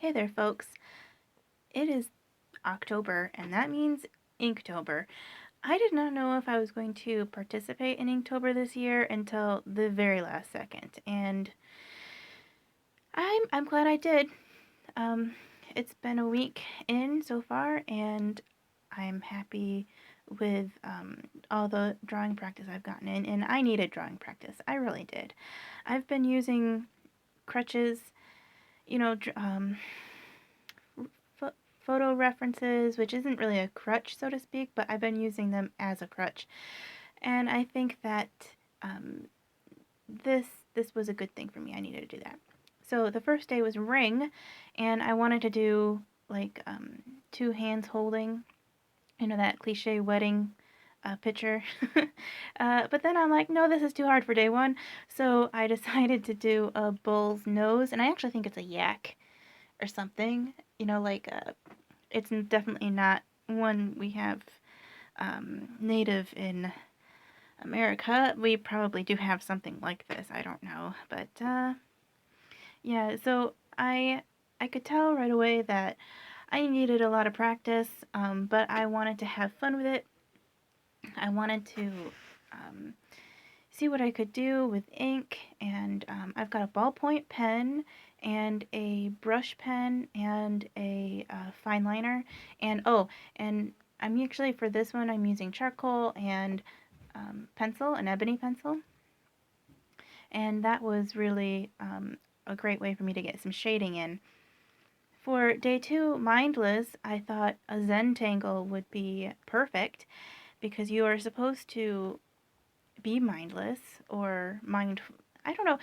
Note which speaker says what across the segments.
Speaker 1: Hey there, folks. It is October, and that means Inktober. I did not know if I was going to participate in Inktober this year until the very last second, and I'm glad I did. Um, it's been a week in so far, and I'm happy with all the drawing practice I've gotten in, and I needed drawing practice. I really did. I've been using crutches, you know, photo references, which isn't really a crutch, so to speak, but I've been using them as a crutch. And I think that um, this was a good thing for me. I needed to do that. So the first day was ring, and I wanted to do like two hands holding, that cliche wedding picture. But then I'm like, no, this is too hard for day one. So I decided to do a bull's nose, and I actually think it's a yak or something. It's definitely not one we have native in America. We probably do have something like this. I don't know, but yeah. So I could tell right away that I needed a lot of practice, but I wanted to have fun with it. I wanted to um, see what I could do with ink, and I've got a ballpoint pen and a brush pen and a fine liner, and and I'm actually, for this one, I'm using charcoal and pencil, an ebony pencil, and that was really a great way for me to get some shading in. For day two, Mindless, I thought a Zentangle would be perfect because you are supposed to be mindless or I don't know.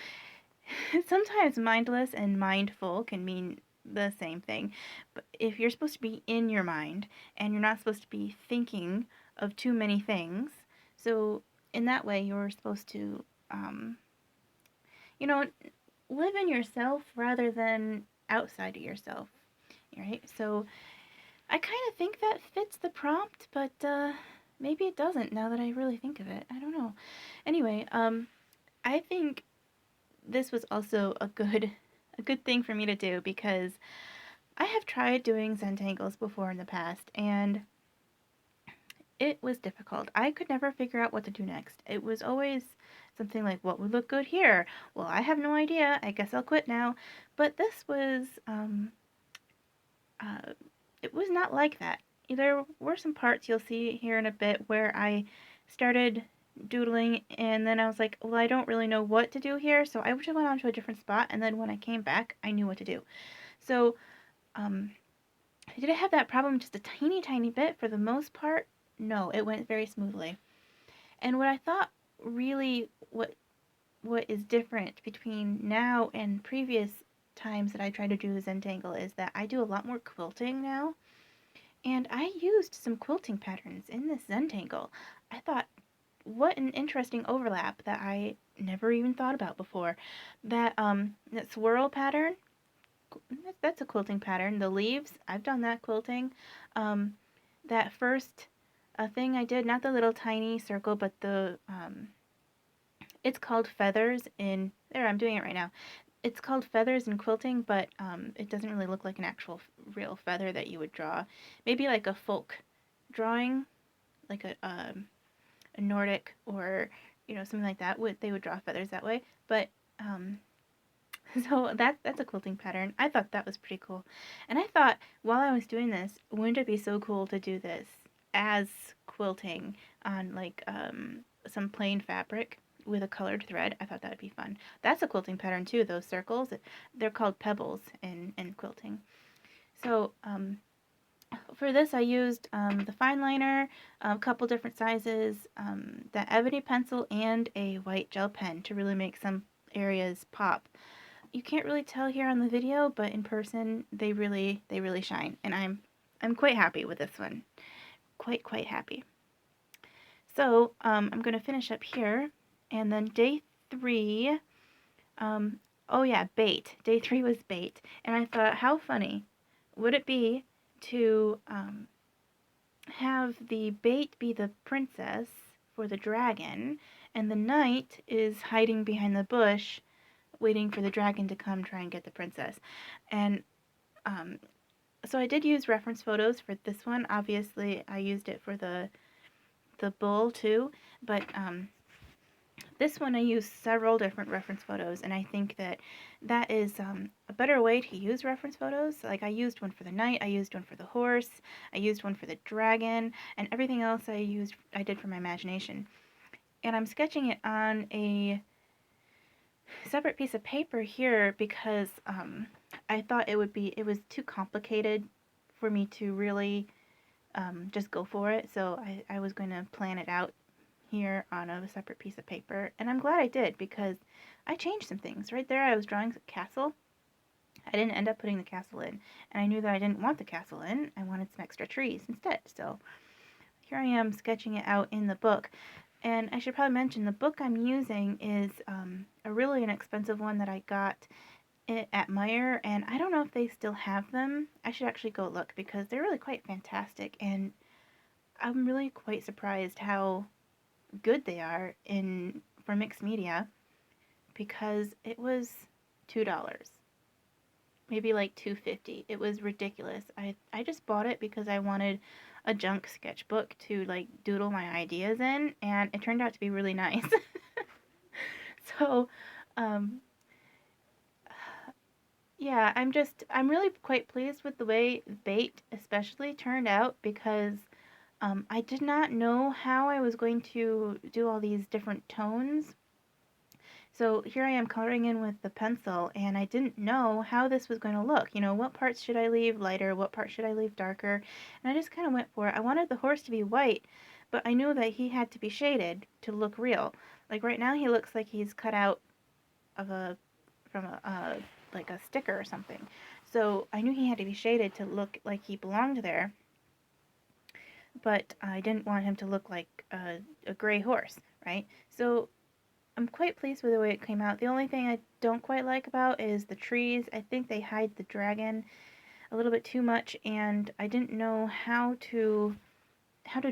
Speaker 1: Sometimes mindless and mindful can mean the same thing. But if you're supposed to be in your mind and you're not supposed to be thinking of too many things, so in that way you're supposed to, um, you know, live in yourself rather than outside of yourself, right? So I kind of think that fits the prompt, but maybe it doesn't now that I really think of it. I don't know. Anyway, I think this was also a good thing for me to do because I have tried doing Zentangles before in the past, and it was difficult. I could never figure out what to do next. It was always something like, what would look good here? Well, I have no idea. I guess I'll quit now. But this was uh, it was not like that. There were some parts you'll see here in a bit where I started doodling, and then I was like, well, I don't really know what to do here, so I just went on to a different spot, and then when I came back, I knew what to do. So, um, did I have that problem just a tiny, tiny bit for the most part? No, it went very smoothly. And what I thought really what is different between now and previous times that I tried to do the Zentangle is that I do a lot more quilting now. And I used some quilting patterns in this Zentangle. I thought, what an interesting overlap that I never even thought about before. That swirl pattern, that's a quilting pattern. The leaves, I've done that quilting. Um, that first thing I did, not the little tiny circle, but it's called feathers in, there, I'm doing it right now. It's called feathers in quilting, but it doesn't really look like an actual real feather that you would draw. Maybe like a folk drawing, like a Nordic or something like that. They would draw feathers that way. But so that's a quilting pattern. I thought that was pretty cool, and I thought while I was doing this, wouldn't it be so cool to do this as quilting on like some plain fabric with a colored thread? I thought that would be fun. That's a quilting pattern too. Those circles, they're called pebbles in quilting. So for this, I used the fine liner, a couple different sizes, that ebony pencil, and a white gel pen to really make some areas pop. You can't really tell here on the video, but in person they really shine, and I'm quite happy with this one. Quite happy. So I'm going to finish up here, and then day 3. Oh yeah, bait. Day 3 was bait, and I thought, how funny would it be to have the bait be the princess for the dragon, and the knight is hiding behind the bush waiting for the dragon to come try and get the princess. And So I did use reference photos for this one. Obviously, I used it for the bull too, but this one I used several different reference photos, and I think that that is a better way to use reference photos. Like I used one for the knight, I used one for the horse, I used one for the dragon, and everything else I did for my imagination. And I'm sketching it on a separate piece of paper here because I thought it was too complicated for me to really just go for it. So I was going to plan it out here on a separate piece of paper, and I'm glad I did because I changed some things. Right there I was drawing a castle. I didn't end up putting the castle in, and I knew that I didn't want the castle in. I wanted some extra trees instead. So here I am sketching it out in the book. And I should probably mention the book I'm using is a really inexpensive one that I got it at Meyer, and I don't know if they still have them. I should actually go look because they're really quite fantastic, and I'm really quite surprised how good they are in for mixed media because it was $2, maybe like $2.50. It was ridiculous. I just bought it because I wanted a junk sketchbook to like doodle my ideas in, and it turned out to be really nice. So um, yeah, I'm really quite pleased with the way Bait especially turned out because I did not know how I was going to do all these different tones. So here I am coloring in with the pencil, and I didn't know how this was going to look. You know, what parts should I leave lighter? What parts should I leave darker? And I just kind of went for it. I wanted the horse to be white, but I knew that he had to be shaded to look real. Like right now he looks like he's cut out of from like a sticker or something. So I knew he had to be shaded to look like he belonged there, but I didn't want him to look like a gray horse, right? So I'm quite pleased with the way it came out. The only thing I don't quite like about is the trees. I think they hide the dragon a little bit too much, and I didn't know how to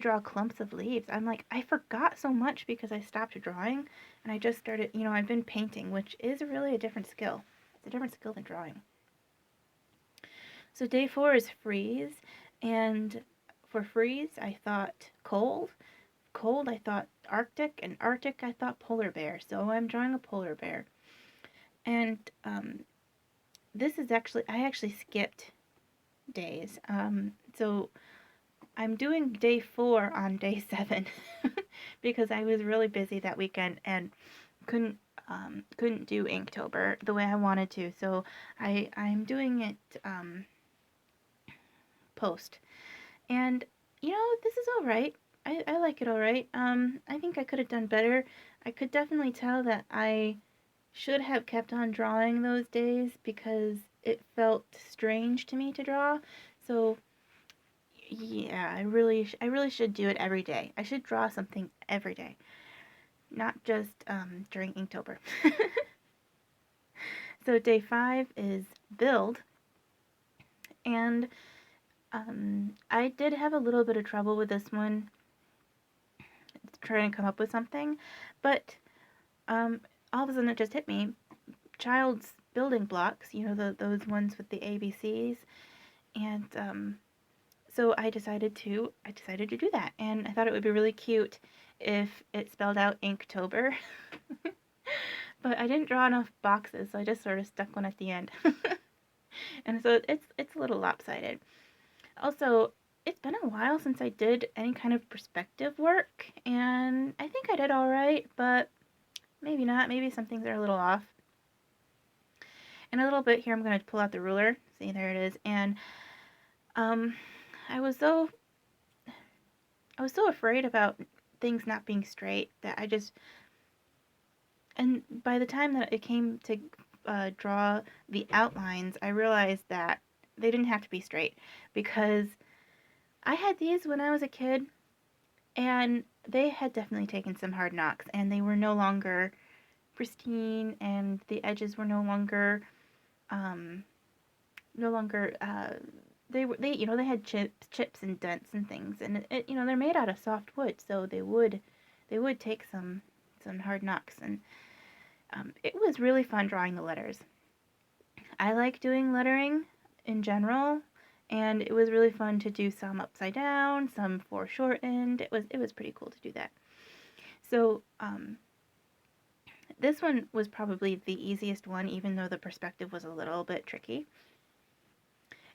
Speaker 1: draw clumps of leaves. I'm like, I forgot so much because I stopped drawing and I just started, you know, I've been painting, which is really a different skill. It's a different skill than drawing. So day 4 is freeze, and for freeze I thought cold. Cold I thought Arctic, and Arctic I thought polar bear. So I'm drawing a polar bear. And this is I actually skipped days. So I'm doing day 4 on day 7 because I was really busy that weekend and couldn't do Inktober the way I wanted to. So I'm doing it post. And you know, this is all right. I like it all right. I think I could have done better. I could definitely tell that I should have kept on drawing those days because it felt strange to me to draw. So yeah, I really should do it every day. I should draw something every day, not just during Inktober. So day 5 is build, and I did have a little bit of trouble with this one, trying to come up with something, but all of a sudden it just hit me. Child's building blocks, you know, those ones with the ABCs, and so I decided to do that, and I thought it would be really cute if it spelled out Inktober. But I didn't draw enough boxes, so I just sort of stuck one at the end. And so it's a little lopsided. Also, it's been a while since I did any kind of perspective work, and I think I did all right, but maybe not. Maybe some things are a little off. In a little bit here, I'm going to pull out the ruler. See, there it is. And um, I was so afraid about things not being straight that and by the time that it came to draw the outlines, I realized that they didn't have to be straight because I had these when I was a kid, and they had definitely taken some hard knocks, and they were no longer pristine, and the edges were no longer um, no longer they you know, they had chips and dents and things, and it you know, they're made out of soft wood, so they would take some hard knocks, and it was really fun drawing the letters. I like doing lettering. in general, and it was really fun to do some upside down, some foreshortened. It was pretty cool to do that. So this one was probably the easiest one, even though the perspective was a little bit tricky.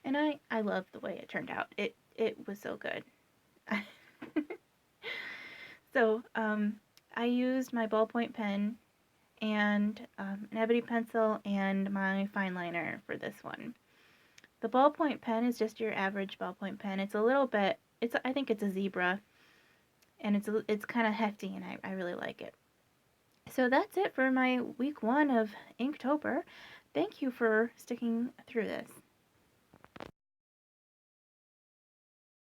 Speaker 1: And I love the way it turned out. It was so good. So I used my ballpoint pen and an ebony pencil and my fine liner for this one. The ballpoint pen is just your average ballpoint pen. It's a little bit, I think it's a zebra, and it's kind of hefty, and I really like it. So that's it for my week 1 of Inktober. Thank you for sticking through this.